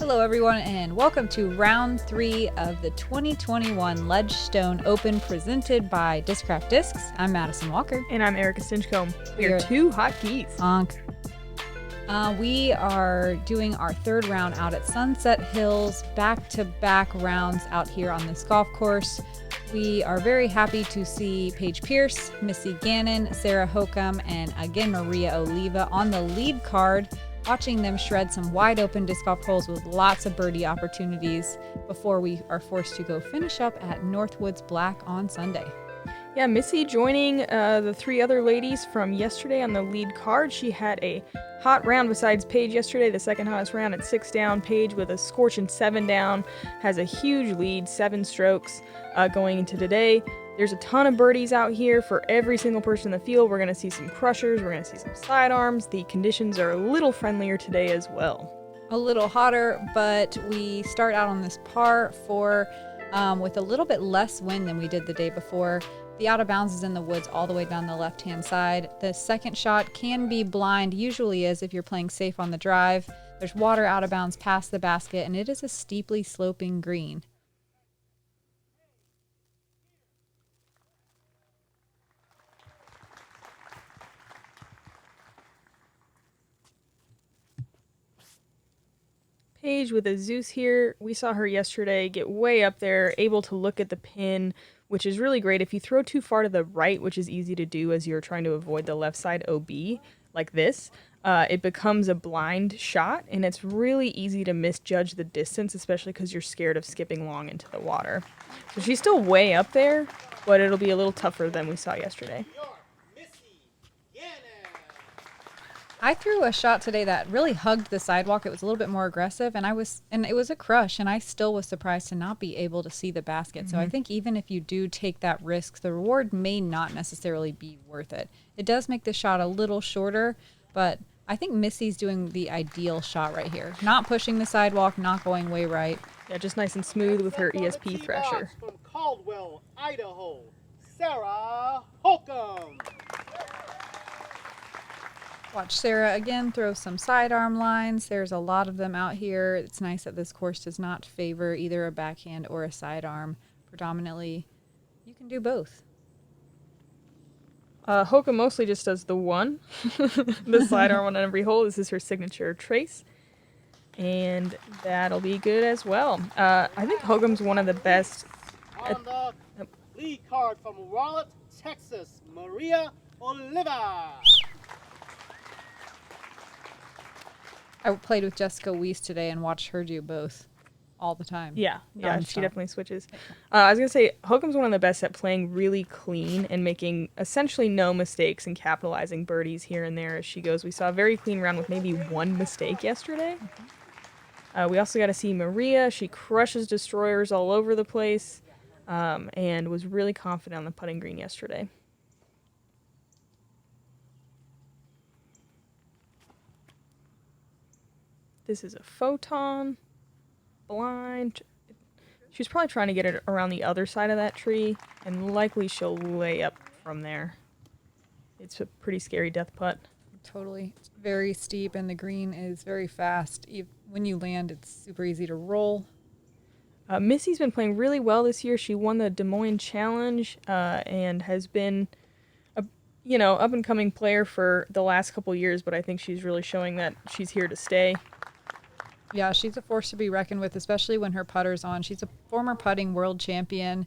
Hello everyone and welcome to round 3 of the 2021 Ledgestone Open presented by Discraft Discs. I'm Madison Walker. And I'm Erika Stinchcomb. We are two hot geese. We are doing our third round out at Sunset Hills, back-to-back rounds out here on this golf course. We are very happy to see Paige Pierce, Missy Gannon, Sarah Hokom, and again Maria Oliva on the lead card, watching them shred some wide open disc golf holes with lots of birdie opportunities before we are forced to go finish up at Northwoods Black on Sunday. Yeah, Missy joining the three other ladies from yesterday on the lead card. She had a hot round besides Paige yesterday, the second hottest round at 6 down. Paige with a scorching 7 down has a huge lead, 7 strokes going into today. There's a ton of birdies out here for every single person in the field. We're going to see some crushers. We're going to see some sidearms. The conditions are a little friendlier today as well. A little hotter, but we start out on this par 4 with a little bit less wind than we did the day before. The out of bounds is in the woods all the way down the left-hand side. The second shot can be blind, usually is if you're playing safe on the drive. There's water out of bounds past the basket, and it is a steeply sloping green. Paige with a Zeus here. We saw her yesterday get way up there, able to look at the pin, which is really great. If you throw too far to the right, which is easy to do as you're trying to avoid the left side OB, like this, it becomes a blind shot, and it's really easy to misjudge the distance, especially because you're scared of skipping long into the water. So she's still way up there, but it'll be a little tougher than we saw yesterday. I threw a shot today that really hugged the sidewalk. It was a little bit more aggressive, and it was a crush, and I still was surprised to not be able to see the basket. Mm-hmm. So I think even if you do take that risk, the reward may not necessarily be worth it. It does make the shot a little shorter, but I think Missy's doing the ideal shot right here. Not pushing the sidewalk, not going way right. Yeah, just nice and smooth with her ESP Thrasher. From Caldwell, Idaho, Sarah Hokom. Watch Sarah again throw some sidearm lines. There's a lot of them out here. It's nice that this course does not favor either a backhand or a sidearm. Predominantly, you can do both. Hokom mostly just does the one, the sidearm on every hole. This is her signature trace, and that'll be good as well. I think Hokom's one of the best. On the lead card from Raleigh, Texas, Maria Oliva. I played with Jessica Weiss today and watched her do both all the time. Yeah, she definitely switches. I was going to say, Hokom's one of the best at playing really clean and making essentially no mistakes and capitalizing birdies here and there as she goes. We saw a very clean round with maybe one mistake yesterday. We also got to see Maria. She crushes destroyers all over the place and was really confident on the putting green yesterday. This is a photon, blind. She's probably trying to get it around the other side of that tree, and likely she'll lay up from there. It's a pretty scary death putt. Totally. It's very steep, and the green is very fast. When you land, it's super easy to roll. Missy's been playing really well this year. She won the Des Moines Challenge and has been a up-and-coming player for the last couple years, but I think she's really showing that she's here to stay. Yeah, she's a force to be reckoned with, especially when her putter's on. She's a former putting world champion,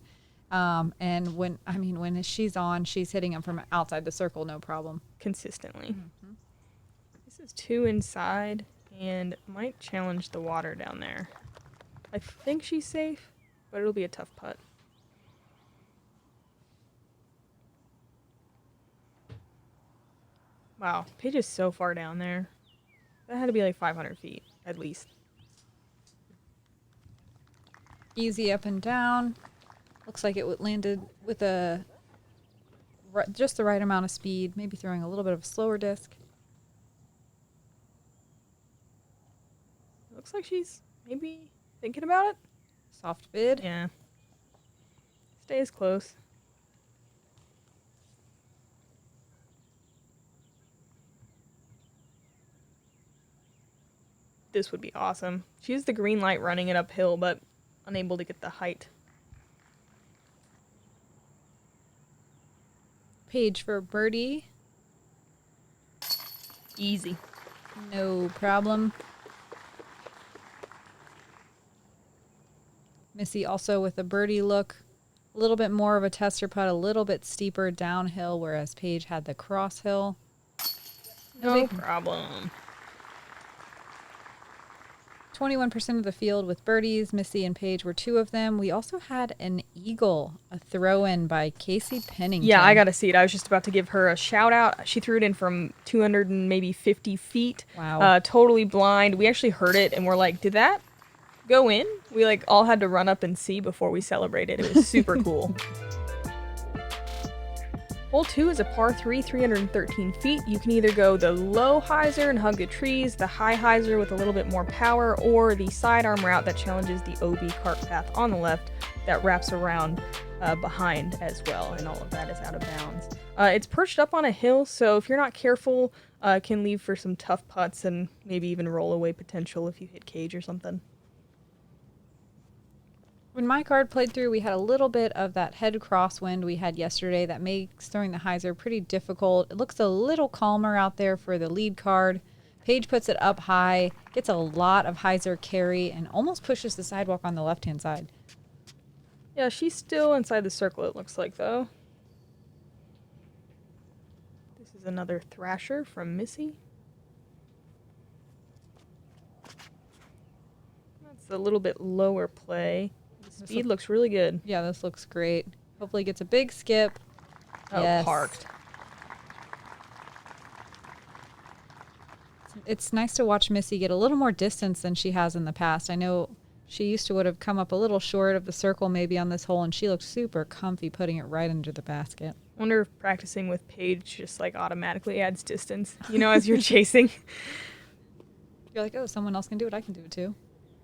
and when she's on, she's hitting them from outside the circle, no problem. Consistently. Mm-hmm. This is 2 inside, and might challenge the water down there. I think she's safe, but it'll be a tough putt. Wow, Paige is so far down there. That had to be like 500 feet, at least. Easy up and down. Looks like it landed with just the right amount of speed, maybe throwing a little bit of a slower disc. Looks like she's maybe thinking about it. Soft bid. Yeah. Stays close. this would be awesome. She has the green light running it uphill, but unable to get the height. Paige for birdie. Easy. No problem. Missy also with a birdie look. A little bit more of a tester putt, a little bit steeper downhill, whereas Paige had the cross hill. No problem. 21% of the field with birdies. Missy and Paige were 2 of them. We also had an eagle, a throw-in by Casey Pennington. Yeah, I got to see it. I was just about to give her a shout out. She threw it in from 200 and maybe 50 feet. Wow. Totally blind. We actually heard it and we're like, did that go in? We like all had to run up and see before we celebrated. It was super cool. Hole 2 is a par 3, 313 feet. You can either go the low hyzer and hug the trees, the high hyzer with a little bit more power, or the sidearm route that challenges the OB cart path on the left that wraps around behind as well, and all of that is out of bounds. It's perched up on a hill, so if you're not careful, it can leave for some tough putts and maybe even roll away potential if you hit cage or something. When my card played through, we had a little bit of that head crosswind we had yesterday that makes throwing the hyzer pretty difficult. It looks a little calmer out there for the lead card. Paige puts it up high, gets a lot of hyzer carry, and almost pushes the sidewalk on the left-hand side. Yeah, she's still inside the circle, it looks like, though. This is another thrasher from Missy. That's a little bit lower play. The speed looks really good. Yeah, this looks great. Hopefully gets a big skip. Oh, yes. Parked. It's nice to watch Missy get a little more distance than she has in the past. I know she used to would have come up a little short of the circle maybe on this hole, and she looked super comfy putting it right under the basket. I wonder if practicing with Paige just like automatically adds distance, you know, as you're chasing. You're like, oh, someone else can do it. I can do it too.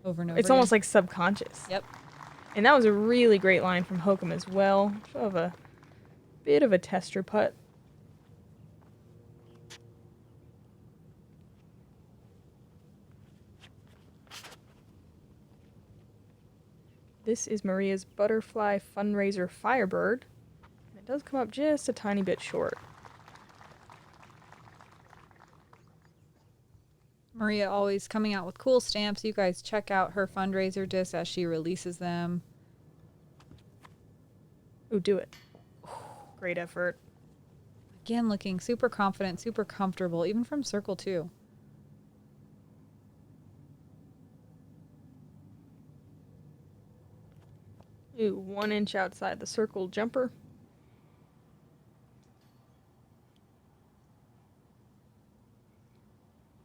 Over and over It's again. almost like subconscious. Yep. And that was a really great line from Hokom as well. Of a bit of a tester putt. This is Maria's Butterfly Fundraiser Firebird. And it does come up just a tiny bit short. Maria always coming out with cool stamps. You guys check out her fundraiser disc as she releases them. Ooh, do it. Great effort. Again, looking super confident, super comfortable, even from circle 2. Ooh, 1 inch outside the circle jumper.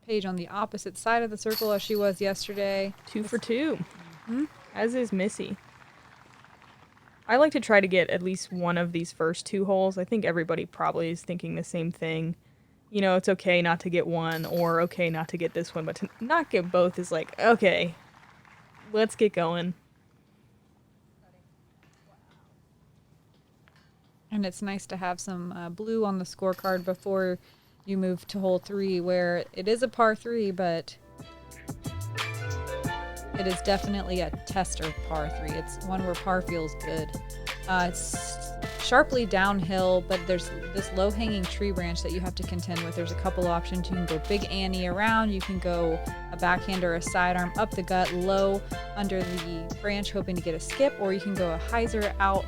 Paige on the opposite side of the circle as she was yesterday. 2 for 2. Mm-hmm. As is Missy. I like to try to get at least one of these first 2 holes. I think everybody probably is thinking the same thing. You know, it's okay not to get one, or okay not to get this one, but to not get both is like, okay, let's get going. And it's nice to have some blue on the scorecard before you move to hole 3, where it is a par 3, but it is definitely a tester par 3. It's one where par feels good. It's sharply downhill, but there's this low-hanging tree branch that you have to contend with. There's a couple options. You can go Big Annie around. You can go a backhand or a sidearm up the gut, low under the branch, hoping to get a skip, or you can go a hyzer out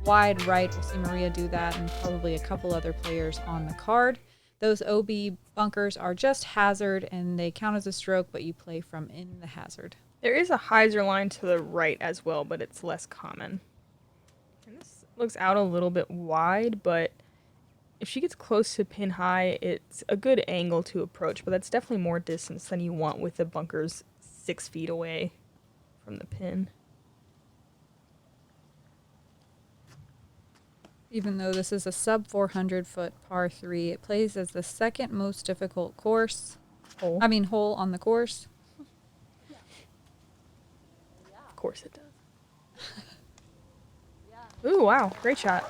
wide right. We'll see Maria do that, and probably a couple other players on the card. Those OB bunkers are just hazard, and they count as a stroke, but you play from in the hazard. There is a hyzer line to the right as well, but it's less common. And this looks out a little bit wide, but if she gets close to pin high, it's a good angle to approach, but that's definitely more distance than you want with the bunkers 6 feet away from the pin. Even though this is a sub 400 foot par 3, it plays as the second most difficult hole on the course. Of course it does. Ooh, wow, great shot.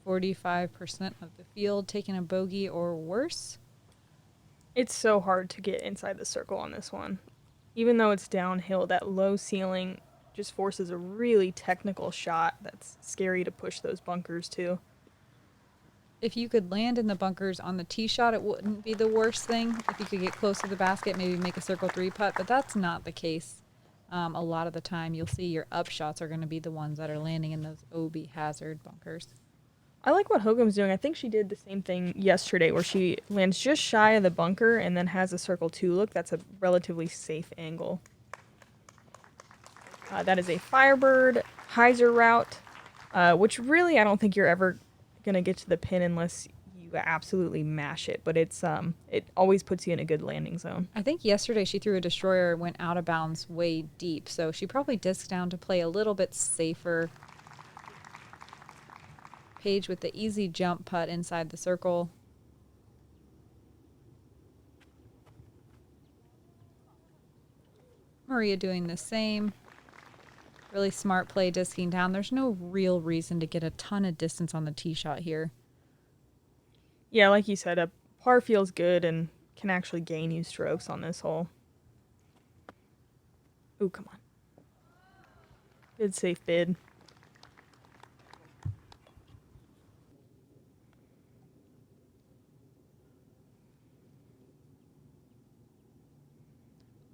45% of the field taking a bogey or worse. It's so hard to get inside the circle on this one. Even though it's downhill, that low ceiling just forces a really technical shot that's scary to push those bunkers too. If you could land in the bunkers on the tee shot, it wouldn't be the worst thing. If you could get close to the basket, maybe make a circle 3 putt, but that's not the case. A lot of the time, you'll see your up shots are going to be the ones that are landing in those OB hazard bunkers. I like what Hokom's doing. I think she did the same thing yesterday where she lands just shy of the bunker and then has a circle 2 look. That's a relatively safe angle. That is a Firebird hyzer route, which really I don't think you're ever going to get to the pin unless you absolutely mash it. But it always puts you in a good landing zone. I think yesterday she threw a destroyer, went out of bounds way deep. So she probably disced down to play a little bit safer. Paige with the easy jump putt inside the circle. Maria doing the same. Really smart play disking down. There's no real reason to get a ton of distance on the tee shot here. Yeah, like you said, a par feels good and can actually gain you strokes on this hole. Ooh, come on. Good safe bid.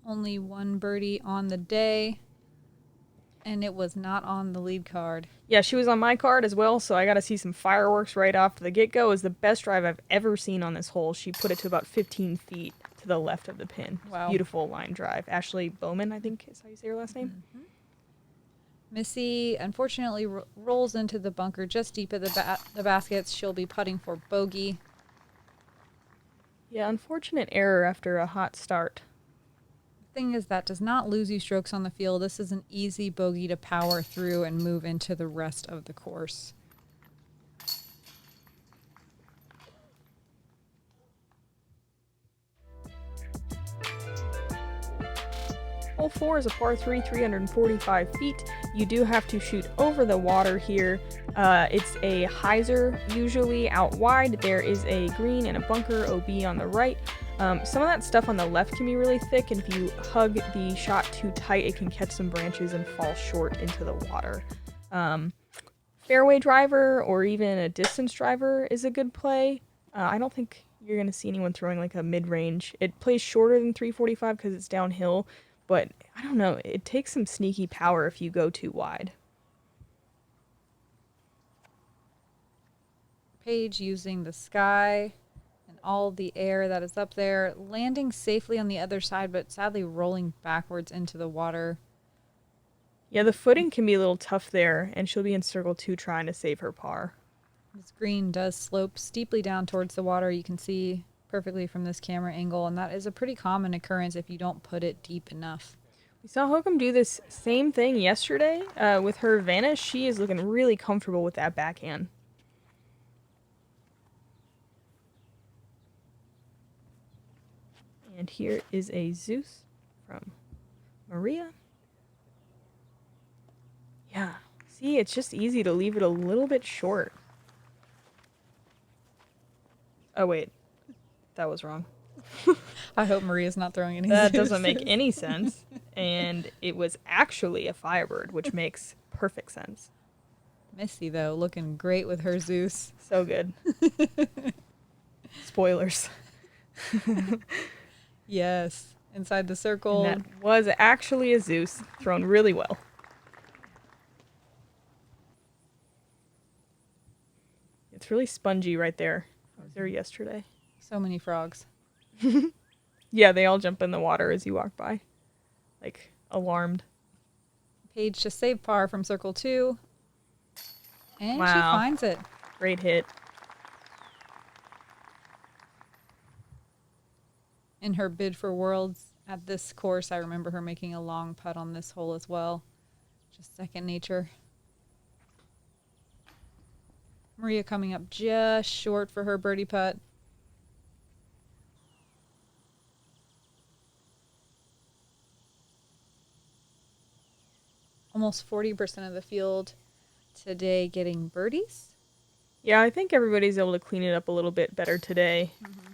Only one birdie on the day, and it was not on the lead card. Yeah, she was on my card as well, so I got to see some fireworks right off the get-go. It was the best drive I've ever seen on this hole. She put it to about 15 feet to the left of the pin. Wow. Beautiful line drive. Ashley Bowman, I think is how you say her last name. Mm-hmm. Missy, unfortunately, rolls into the bunker just deep at the baskets. She'll be putting for bogey. Yeah, unfortunate error after a hot start. Thing is, that does not lose you strokes on the field. This is an easy bogey to power through and move into the rest of the course. Hole 4 is a par 3, 345 feet. You do have to shoot over the water here. It's a hyzer, usually out wide. There is a green and a bunker OB on the right. Some of that stuff on the left can be really thick, and if you hug the shot too tight, it can catch some branches and fall short into the water. Fairway driver or even a distance driver is a good play. I don't think you're going to see anyone throwing like a mid-range. It plays shorter than 345 because it's downhill, but I don't know. It takes some sneaky power if you go too wide. Paige using the sky and all the air that is up there, landing safely on the other side, but sadly rolling backwards into the water. Yeah, the footing can be a little tough there, and she'll be in circle 2 trying to save her par. This green does slope steeply down towards the water. You can see perfectly from this camera angle, and that is a pretty common occurrence if you don't put it deep enough. We saw Hokom do this same thing yesterday with her Vanish. She is looking really comfortable with that backhand. And here is a Zeus from Maria. Yeah, see, it's just easy to leave it a little bit short. Oh, wait. That was wrong. I hope Maria's not throwing any That Zeus. doesn't make any sense. And it was actually a Firebird, which makes perfect sense. Missy, though, looking great with her Zeus. So good. Spoilers. Yes. Inside the circle. And that was actually a Zeus, thrown really well. It's really spongy right there. I was there yesterday. So many frogs. Yeah, they all jump in the water as you walk by. Like, alarmed. Paige just saved par from circle 2. And Wow. she finds it. Great hit. In her bid for Worlds at this course, I remember her making a long putt on this hole as well. Just second nature. Maria coming up just short for her birdie putt. Almost 40% of the field today getting birdies. Yeah, I think everybody's able to clean it up a little bit better today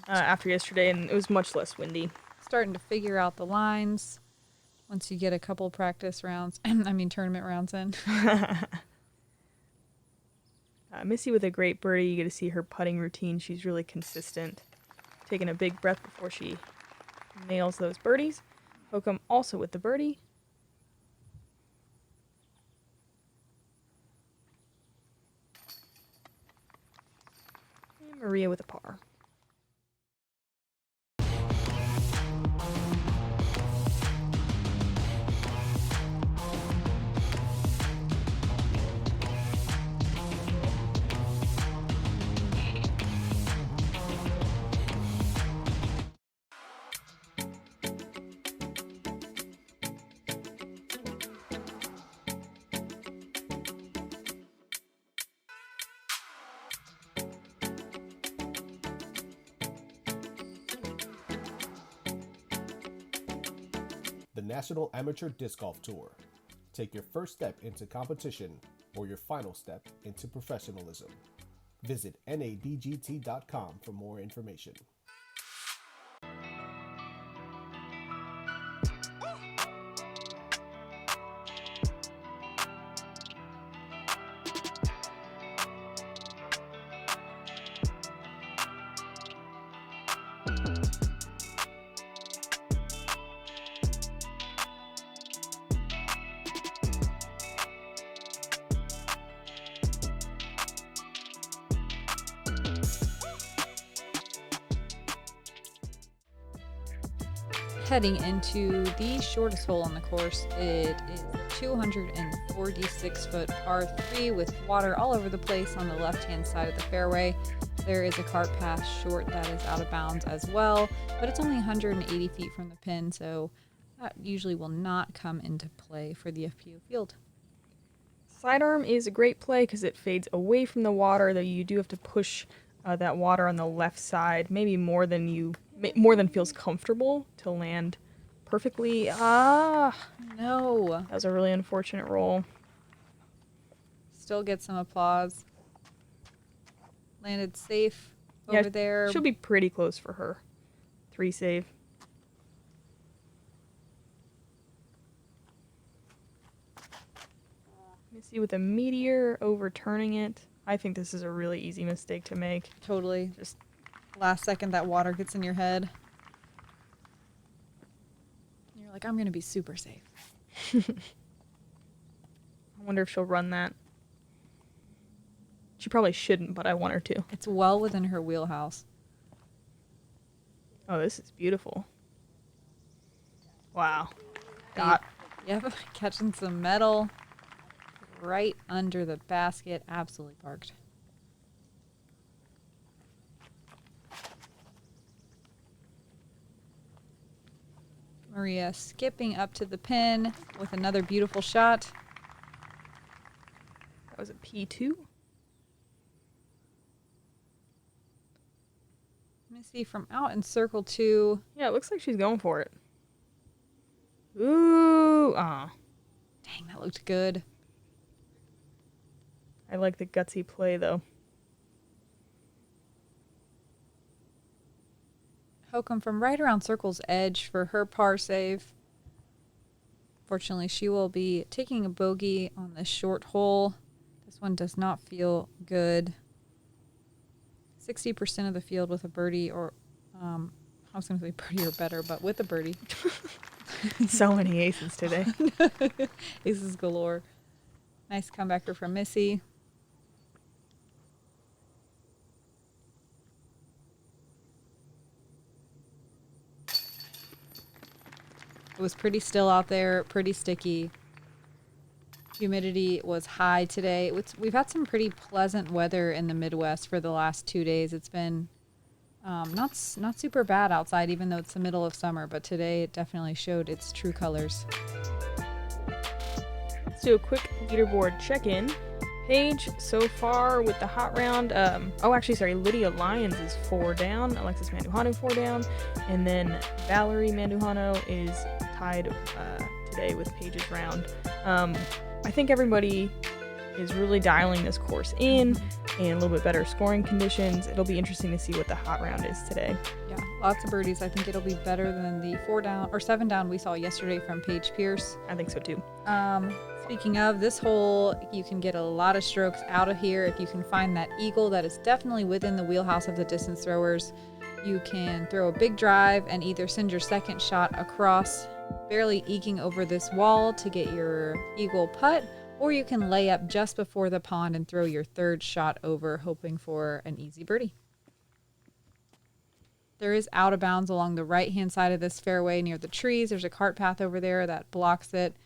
after yesterday, and it was much less windy. Starting to figure out the lines once you get a couple practice rounds, tournament rounds in. Missy with a great birdie. You get to see her putting routine. She's really consistent. Taking a big breath before she nails those birdies. Hokom also with the birdie. And Maria with a par. The National Amateur Disc Golf Tour. Take your first step into competition or your final step into professionalism. Visit nadgt.com for more information. Heading into the shortest hole on the course, it is a 246-foot par 3 with water all over the place on the left-hand side of the fairway. There is a cart path short that is out of bounds as well, but it's only 180 feet from the pin, so that usually will not come into play for the FPO field. Sidearm is a great play because it fades away from the water, though you do have to push that water on the left side, maybe more than feels comfortable to land perfectly. No. That was a really unfortunate roll. Still get some applause. Landed safe over there. She'll be pretty close for her. 3 save. Missy with a meteor overturning it. I think this is a really easy mistake to make. Totally. Just last second that water gets in your head. You're like, I'm going to be super safe. I wonder if she'll run that. She probably shouldn't, but I want her to. It's well within her wheelhouse. Oh, this is beautiful. Wow. Yep, catching some metal right under the basket. Absolutely parked. Maria skipping up to the pin with another beautiful shot. That was a P2. Missy from out in circle 2. Yeah, it looks like she's going for it. Ooh. Dang, that looked good. I like the gutsy play, though. Hokom from right around circle's edge for her par save. Fortunately, she will be taking a bogey on this short hole. This one does not feel good. 60% of the field with a birdie, or I was going to say birdie or better, but with a birdie. So many aces today. Aces galore. Nice comebacker from Missy. It was pretty still out there, pretty sticky. Humidity was high today. We've had some pretty pleasant weather in the Midwest for the last 2 days. It's been not super bad outside, even though it's the middle of summer, but today it definitely showed its true colors. Let's do a quick leaderboard check-in. Paige, so far with the hot round, Lydia Lyons is 4 down, Alexis Manduhano 4 down, and then Valerie Manduhano is tied today with Paige's round. I think everybody is really dialing this course in and a little bit better scoring conditions. It'll be interesting to see what the hot round is today. Yeah, lots of birdies. I think it'll be better than the 4-down or 7-down we saw yesterday from Paige Pierce. I think so too. Speaking of this hole, you can get a lot of strokes out of here if you can find that eagle. That is definitely within the wheelhouse of the distance throwers. You can throw a big drive and either send your second shot across, barely eking over this wall to get your eagle putt, or you can lay up just before the pond and throw your third shot over, hoping for an easy birdie. There is out of bounds along the right-hand side of this fairway near the trees. There's a cart path over there that blocks it.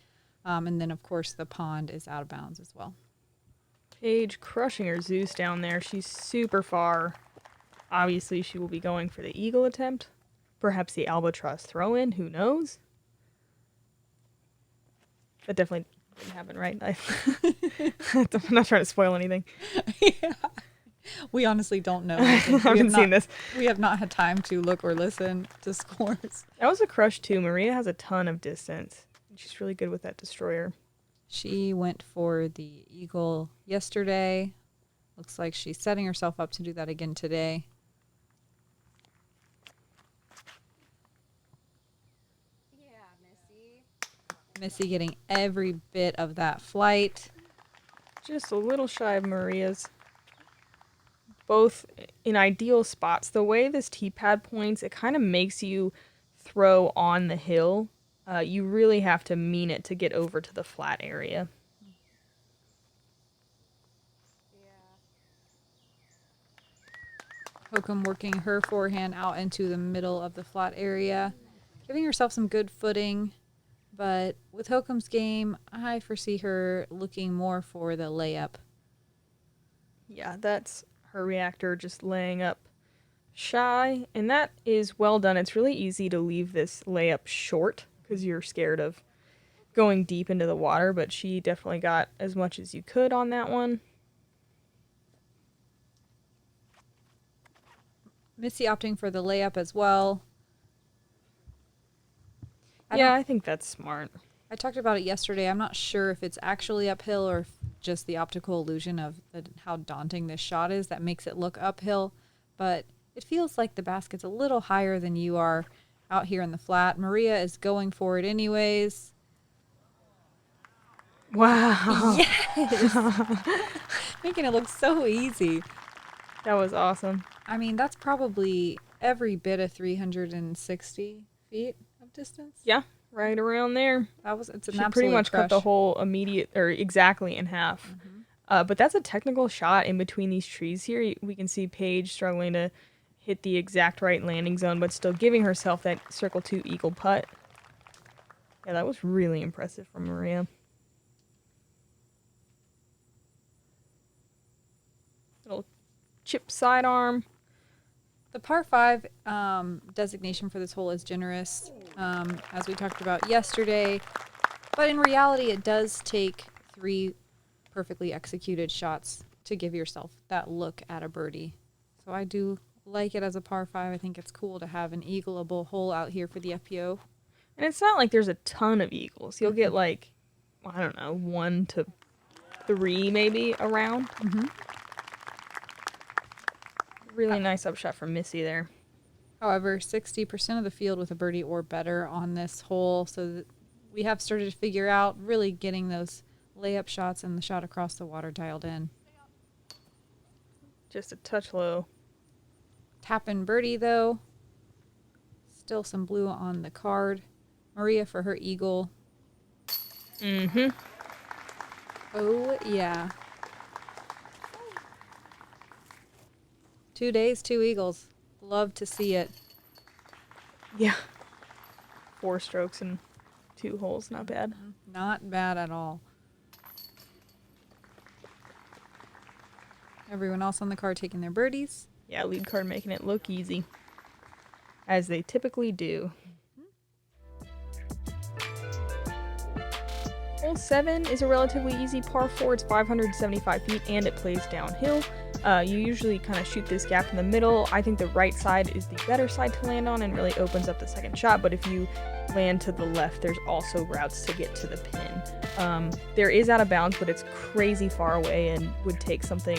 And then, of course, the pond is out of bounds as well. Paige crushing her Zeus down there. She's super far. Obviously, she will be going for the eagle attempt. Perhaps the albatross throw-in. Who knows? That definitely didn't happen, right? I'm not trying to spoil anything. Yeah. We honestly don't know. I haven't seen this. We have not had time to look or listen to scores. That was a crush, too. Maria has a ton of distance. She's really good with that destroyer. She went for the eagle yesterday. Looks like she's setting herself up to do that again today. Missy getting every bit of that flight. Just a little shy of Maria's. Both in ideal spots. The way this tee pad points, it kind of makes you throw on the hill. You really have to mean it to get over to the flat area. Hokom working her forehand out into the middle of the flat area, giving herself some good footing. But with Hokom's game, I foresee her looking more for the layup. Yeah, that's her reactor, just laying up shy. And that is well done. It's really easy to leave this layup short because you're scared of going deep into the water, but she definitely got as much as you could on that one. Missy opting for the layup as well. I think that's smart. I talked about it yesterday. I'm not sure if it's actually uphill or if just the optical illusion of how daunting this shot is that makes it look uphill, but it feels like the basket's a little higher than you are out here in the flat. Maria is going for it anyways. Wow. Yes! Making it look so easy. That was awesome. I mean, that's probably every bit of 360 feet of distance. Yeah, right around there. It's an She absolute pretty much crush. cut the whole exactly in half. But that's a technical shot in between these trees here. We can see Paige struggling to hit the exact right landing zone, but still giving herself that circle 2 eagle putt. Yeah, that was really impressive from Maria. Little chip sidearm. The par 5 designation for this hole is generous, as we talked about yesterday. But in reality, it does take 3 perfectly executed shots to give yourself that look at a birdie. So I do like it as a par 5. I think it's cool to have an eagleable hole out here for the FPO. And it's not like there's a ton of eagles. You'll get like, I don't know, 1 to 3 maybe around. Really nice upshot from Missy there. However, 60% of the field with a birdie or better on this hole. So that we have started to figure out really getting those layup shots and the shot across the water dialed in. Just a touch low. Tap in birdie, though. Still some blue on the card. Maria for her eagle. Oh, yeah. 2 days, 2 eagles. Love to see it. Yeah. 4 strokes and 2 holes. Not bad. Not bad at all. Everyone else on the card taking their birdies. Yeah, lead card making it look easy. As they typically do. Hole 7 is a relatively easy par 4. It's 575 feet and it plays downhill. You usually kind of shoot this gap in the middle. I think the right side is the better side to land on and really opens up the second shot, but if you land to the left, there's also routes to get to the pin. There is out of bounds, but it's crazy far away and would take something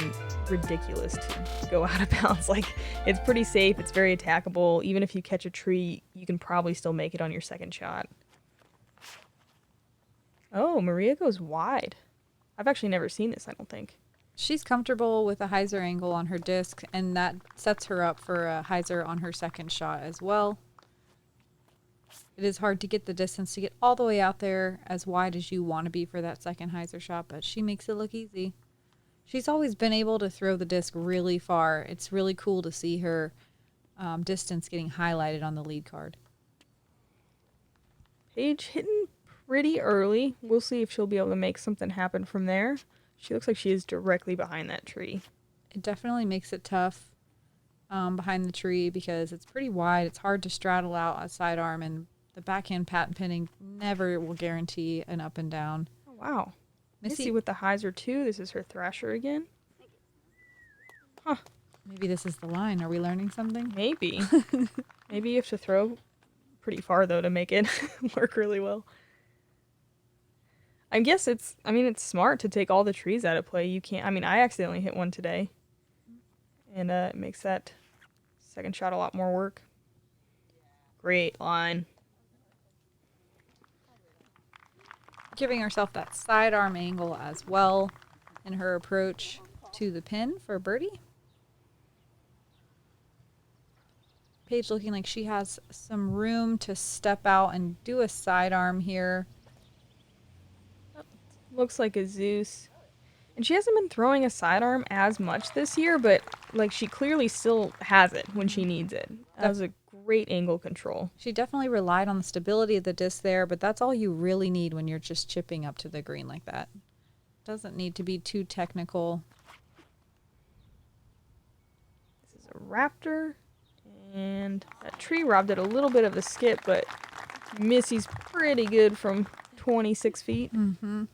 ridiculous to go out of bounds. Like, it's pretty safe, it's very attackable. Even if you catch a tree, you can probably still make it on your second shot. Oh, Maria goes wide. I've actually never seen this, I don't think. She's comfortable with a hyzer angle on her disc, and that sets her up for a hyzer on her second shot as well. It is hard to get the distance to get all the way out there as wide as you want to be for that second hyzer shot, but she makes it look easy. She's always been able to throw the disc really far. It's really cool to see her distance getting highlighted on the lead card. Paige hitting pretty early. We'll see if she'll be able to make something happen from there. She looks like she is directly behind that tree. It definitely makes it tough behind the tree because it's pretty wide. It's hard to straddle out a sidearm, and the backhand patent pinning never will guarantee an up and down. Oh, wow. Missy Missy with the hyzer too. This is her thrasher again. Huh. Maybe this is the line. Are we learning something? Maybe. Maybe you have to throw pretty far, though, to make it work really well. I guess it's smart to take all the trees out of play. You can't, I accidentally hit one today. And it makes that second shot a lot more work. Great line. Giving herself that sidearm angle as well in her approach to the pin for birdie. Paige looking like she has some room to step out and do a sidearm here. Looks like a Zeus. And she hasn't been throwing a sidearm as much this year, but like she clearly still has it when she needs it. That was a great angle control. She definitely relied on the stability of the disc there, but that's all you really need when you're just chipping up to the green like that. Doesn't need to be too technical. This is a Raptor, and that tree robbed it a little bit of the skip, but Missy's pretty good from 26 feet. Mm-hmm.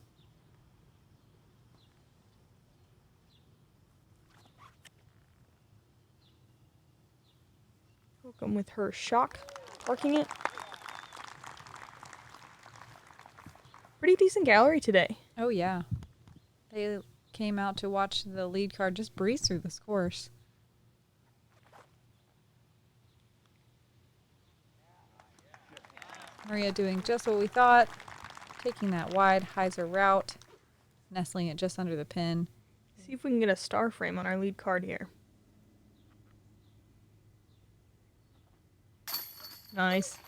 Hokom with her shock, parking it. Pretty decent gallery today. Oh, yeah. They came out to watch the lead card just breeze through this course. Maria doing just what we thought, taking that wide hyzer route, nestling it just under the pin. See if we can get a star frame on our lead card here. Nice.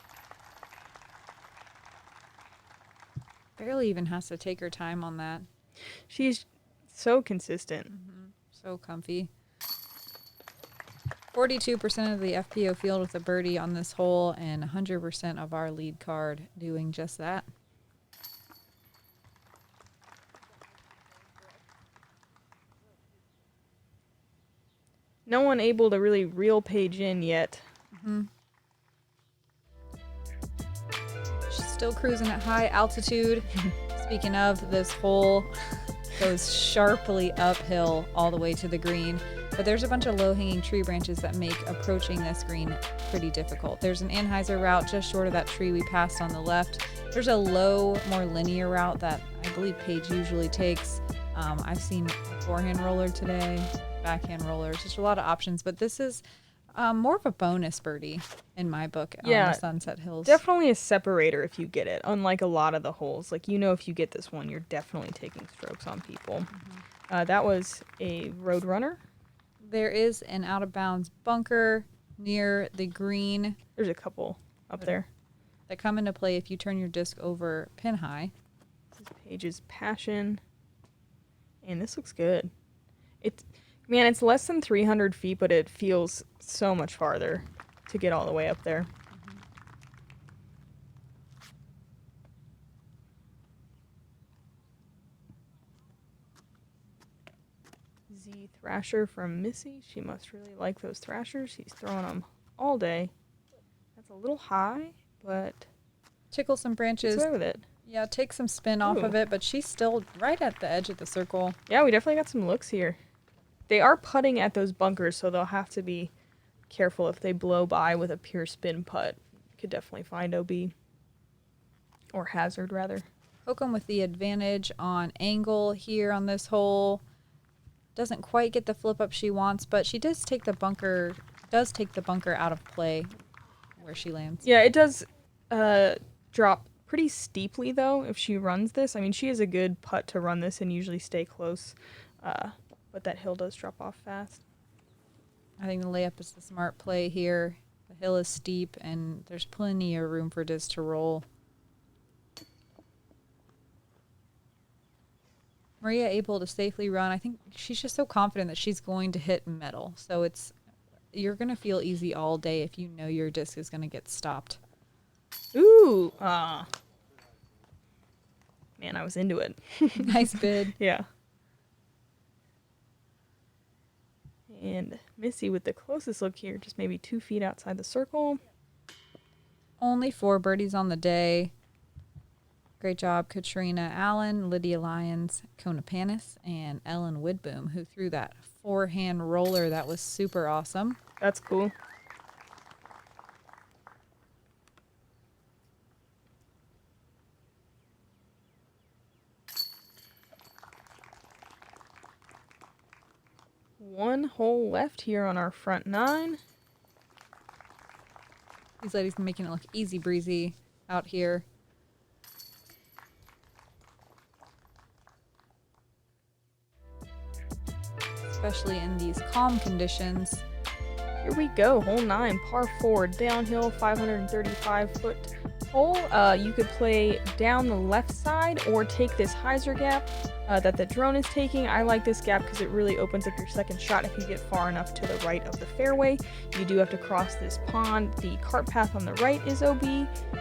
Barely even has to take her time on that. She's so consistent. Mm-hmm. So comfy. 42% of the FPO field with a birdie on this hole, and 100% of our lead card doing just that. No one able to really reel Paige in yet. Mm-hmm. She's still cruising at high altitude. Speaking of, this hole goes sharply uphill all the way to the green. But there's a bunch of low-hanging tree branches that make approaching this green pretty difficult. There's an anhyzer route just short of that tree we passed on the left. There's a low, more linear route that I believe Paige usually takes. I've seen a forehand roller today, backhand rollers. There's a lot of options, but this is more of a bonus birdie in my book on the Sunset Hills. Definitely a separator if you get it, unlike a lot of the holes. Like, you know, if you get this one, you're definitely taking strokes on people. Mm-hmm. That was a Roadrunner. There is an out-of-bounds bunker near the green. There's a couple up there that come into play if you turn your disc over pin high. This is Paige's Passion. And this looks good. It's less than 300 feet, but it feels so much farther to get all the way up there. Z Thrasher from Missy. She must really like those Thrashers. She's throwing them all day. That's a little high, but tickle some branches. What's with it? Yeah, take some spin off of it, but she's still right at the edge of the circle. Yeah, we definitely got some looks here. They are putting at those bunkers, so they'll have to be careful if they blow by with a pure spin putt. Could definitely find OB. Or hazard, rather. Hokom with the advantage on angle here on this hole. Doesn't quite get the flip up she wants, but she does take the bunker out of play where she lands. Yeah, it does drop pretty steeply, though, if she runs this. I mean, she is a good putt to run this and usually stay close. But that hill does drop off fast. I think the layup is the smart play here. The hill is steep, and there's plenty of room for disc to roll. Maria able to safely run. I think she's just so confident that she's going to hit metal. So you're going to feel easy all day if you know your disc is going to get stopped. Ooh! Man, I was into it. Nice bid. Yeah. And Missy with the closest look here, just maybe 2 feet outside the circle. Only 4 birdies on the day. Great job, Katrina Allen, Lydia Lyons, Kona Panis, and Ellen Woodboom, who threw that forehand roller. That was super awesome. That's cool. One hole left here on our front 9. These ladies making it look easy breezy out here. Especially in these calm conditions. Here we go, hole 9, par 4, downhill, 535-foot hole. You could play down the left side or take this hyzer gap that the drone is taking. I like this gap because it really opens up your second shot if you get far enough to the right of the fairway. You do have to cross this pond. The cart path on the right is OB,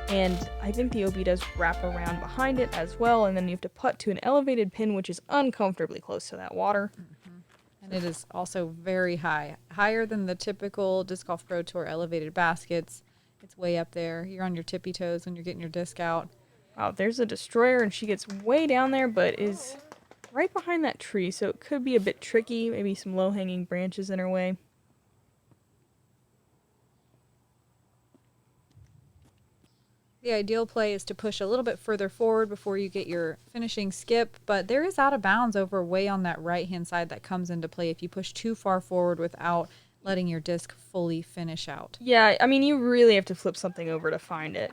and I think the OB does wrap around behind it as well, and then you have to putt to an elevated pin, which is uncomfortably close to that water. And it is also very high, higher than the typical Disc Golf Pro Tour elevated baskets. It's way up there. You're on your tippy toes when you're getting your disc out. Wow, there's a destroyer, and she gets way down there, but is right behind that tree, so it could be a bit tricky. Maybe some low-hanging branches in her way. The ideal play is to push a little bit further forward before you get your finishing skip, but there is out of bounds over way on that right-hand side that comes into play if you push too far forward without letting your disc fully finish out. Yeah, I mean, you really have to flip something over to find it.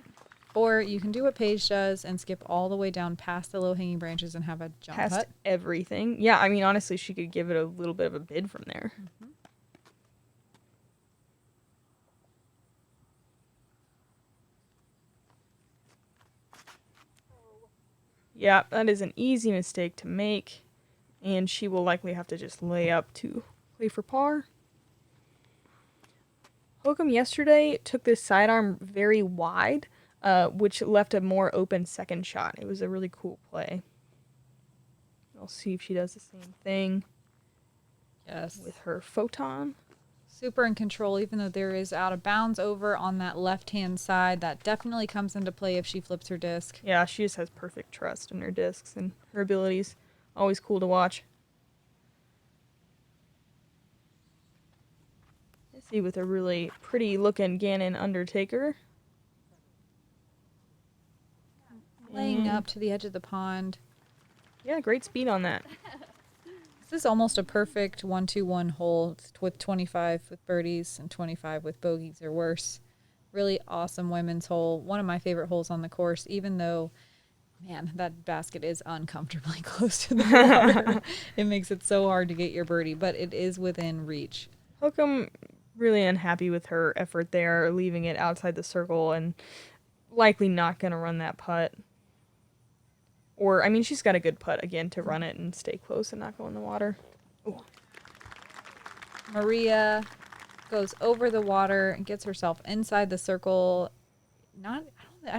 Or you can do what Paige does and skip all the way down past the low-hanging branches and have a jump Past putt. everything. Yeah, I mean, honestly, she could give it a little bit of a bid from there. Mm-hmm. Yeah, that is an easy mistake to make, and she will likely have to just lay up to play for par. Hokom yesterday took this sidearm very wide, which left a more open second shot. It was a really cool play. I'll see if she does the same thing. Yes. With her photon. Super in control, even though there is out of bounds over on that left-hand side. That definitely comes into play if she flips her disc. Yeah, she just has perfect trust in her discs and her abilities. Always cool to watch. Let's see, with a really pretty-looking Gannon Undertaker. Laying up to the edge of the pond. Yeah, great speed on that. This is almost a perfect 1-2-1 hole with 25 with birdies and 25 with bogeys or worse. Really awesome women's hole. One of my favorite holes on the course, even though, man, that basket is uncomfortably close to the water. It makes it so hard to get your birdie, but it is within reach. Hokom really unhappy with her effort there, leaving it outside the circle and likely not going to run that putt. Or, I mean, she's got a good putt, again, to run it and stay close and not go in the water. Ooh. Maria goes over the water and gets herself inside the circle. I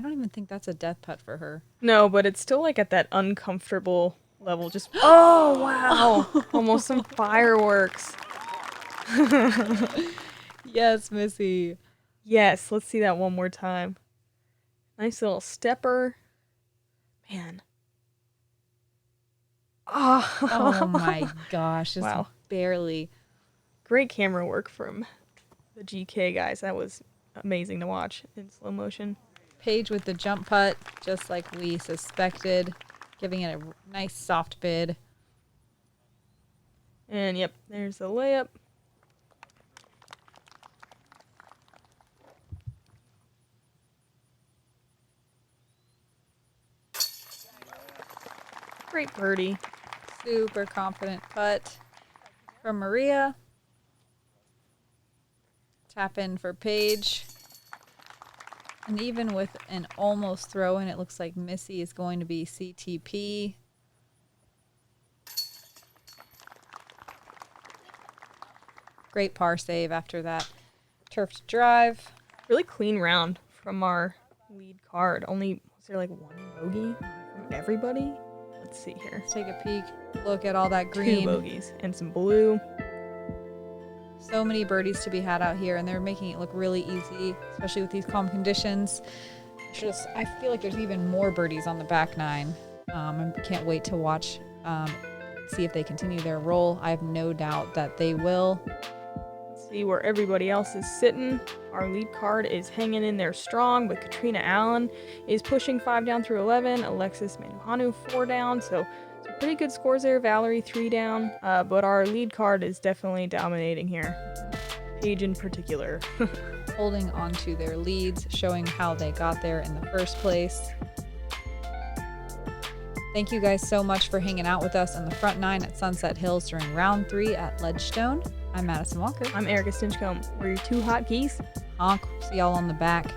don't even think that's a death putt for her. No, but it's still, like, at that uncomfortable level. Just, oh, wow. Almost some fireworks. Yes, Missy. Yes, let's see that one more time. Nice little stepper. Man. Oh my gosh. Just Wow. barely. Great camera work from the GK guys. That was amazing to watch in slow motion. Paige with the jump putt, just like we suspected, giving it a nice soft bid. And yep, there's the layup. Great birdie. Super confident putt from Maria. Tap in for Paige. And even with an almost throw in, it looks like Missy is going to be CTP. Great par save after that turfed drive. Really clean round from our lead card. Only, was there like one bogey from everybody? Let's see here. Let's take a peek. Look at all that 2 green. bogeys and some blue. So many birdies to be had out here, and they're making it look really easy, especially with these calm conditions. I feel like there's even more birdies on the back nine. I can't wait to watch, see if they continue their roll. I have no doubt that they will. Let's see where everybody else is sitting. Our lead card is hanging in there strong, but Katrina Allen is pushing 5 down through 11. Alexis Manuhanu 4 down, so some pretty good scores there. Valerie 3 down, but our lead card is definitely dominating here. Paige in particular. Holding on to their leads, showing how they got there in the first place. Thank you guys so much for hanging out with us on the front nine at Sunset Hills during round 3 at Ledgestone. I'm Madison Walker. I'm Erika Stinchcomb. We're your 2 hot geese. Honk. See y'all on the back.